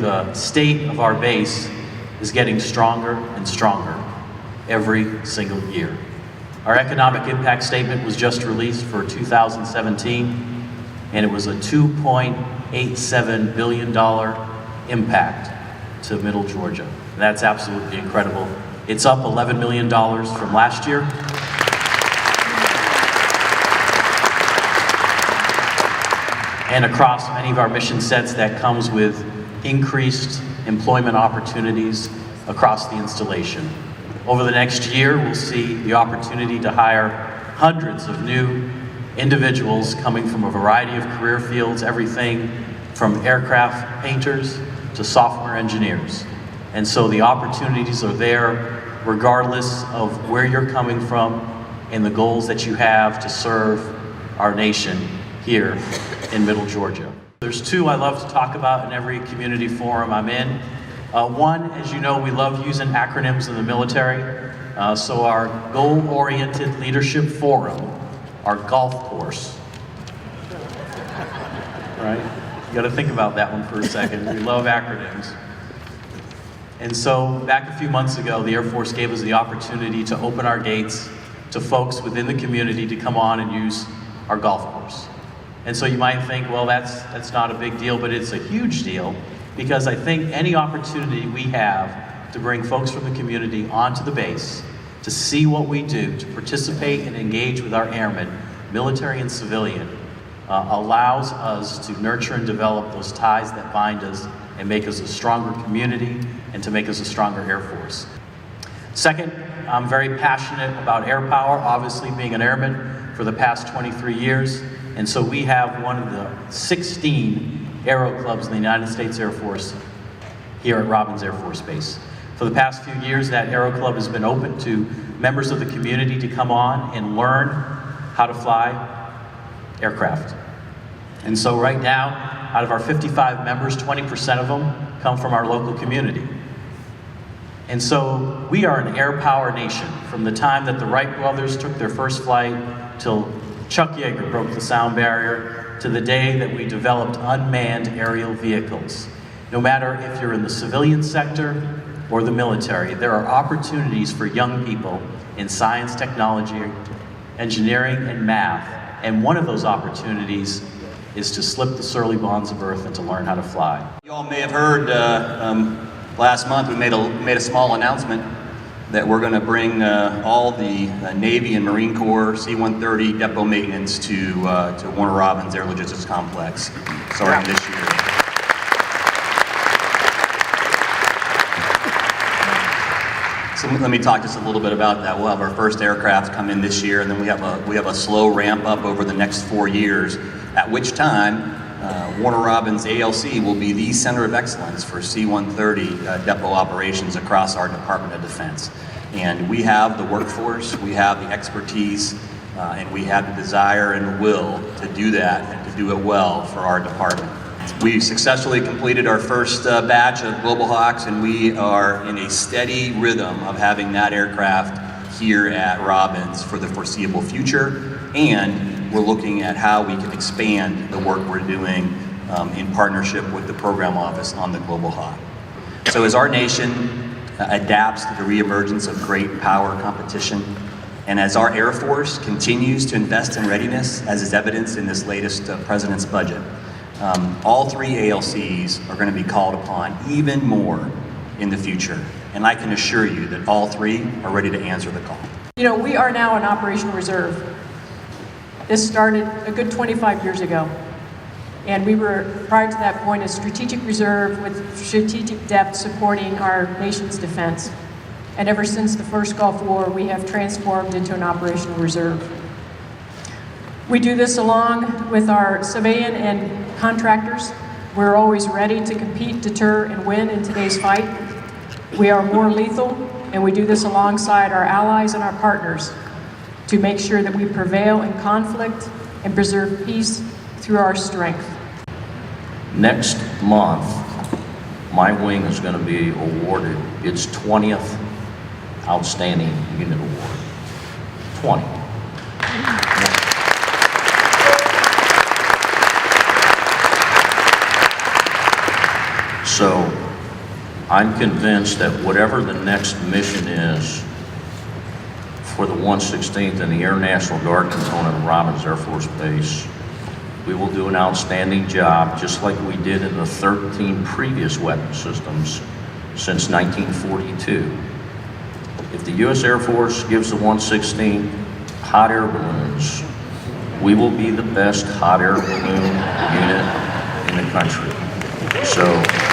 the state of our base is getting stronger and stronger every single year. Our economic impact statement was just released for 2017, and it was a $2.87 billion impact to Middle Georgia. And that's absolutely incredible. It's up $11 million from last year. And across many of our mission sets, that comes with increased employment opportunities across the installation. Over the next year, we'll see the opportunity to hire hundreds of new individuals coming from a variety of career fields, everything from aircraft painters to software engineers. And so the opportunities are there regardless of where you're coming from and the goals that you have to serve our nation here in Middle Georgia. There's two I love to talk about in every community forum I'm in. One, as you know, we love using acronyms in the military. So our Goal-Oriented Leadership Forum, our golf course. Right? You gotta think about that one for a second. We love acronyms. And so back a few months ago, the Air Force gave us the opportunity to open our gates to folks within the community to come on and use our golf course. And so you might think, well, that's not a big deal, but it's a huge deal, because I think any opportunity we have to bring folks from the community onto the base, to see what we do, to participate and engage with our airmen, military and civilian, allows us to nurture and develop those ties that bind us and make us a stronger community and to make us a stronger Air Force. Second, I'm very passionate about air power, obviously being an airman for the past 23 years. And so we have one of the 16 aero clubs in the United States Air Force here at Robins Air Force Base. For the past few years, that aero club has been open to members of the community to come on and learn how to fly aircraft. And so right now, out of our 55 members, 20% of them come from our local community. And so we are an air power nation. From the time that the Wright brothers took their first flight till Chuck Yeager broke the sound barrier, to the day that we developed unmanned aerial vehicles. No matter if you're in the civilian sector or the military, there are opportunities for young people in science, technology, engineering, and math. And one of those opportunities is to slip the surly bonds of earth and to learn how to fly. You all may have heard last month we made a small announcement that we're going to bring all the Navy and Marine Corps C-130 depot maintenance to Warner Robins Air Logistics Complex starting this year. So let me talk just a little bit about that. We'll have our first aircraft come in this year, and then we have a slow ramp up over the next 4 years, at which time Warner Robins ALC will be the center of excellence for C-130 depot operations across our Department of Defense. And we have the workforce, we have the expertise, and we have the desire and will to do that and to do it well for our department. We successfully completed our first batch of Global Hawks, and we are in a steady rhythm of having that aircraft here at Robins for the foreseeable future, and we're looking at how we can expand the work we're doing in partnership with the program office on the Global Hawk. So as our nation adapts to the reemergence of great power competition, and as our Air Force continues to invest in readiness, as is evidenced in this latest President's budget, all three ALCs are going to be called upon even more in the future. And I can assure you that all three are ready to answer the call. You know, we are now an operational reserve. This started a good 25 years ago. And we were, prior to that point, a strategic reserve with strategic depth supporting our nation's defense. And ever since the first Gulf War, we have transformed into an operational reserve. We do this along with our civilian and contractors. We're always ready to compete, deter, and win in today's fight. We are more lethal, and we do this alongside our allies and our partners to make sure that we prevail in conflict and preserve peace through our strength. Next month, my wing is going to be awarded its 20th Outstanding Unit Award. 20. So I'm convinced that whatever the next mission is for the 116th and the Air National Guard component of Robins Air Force Base, we will do an outstanding job, just like we did in the 13 previous weapon systems since 1942. If the U.S. Air Force gives the 116 hot air balloons, we will be the best hot air balloon unit in the country. So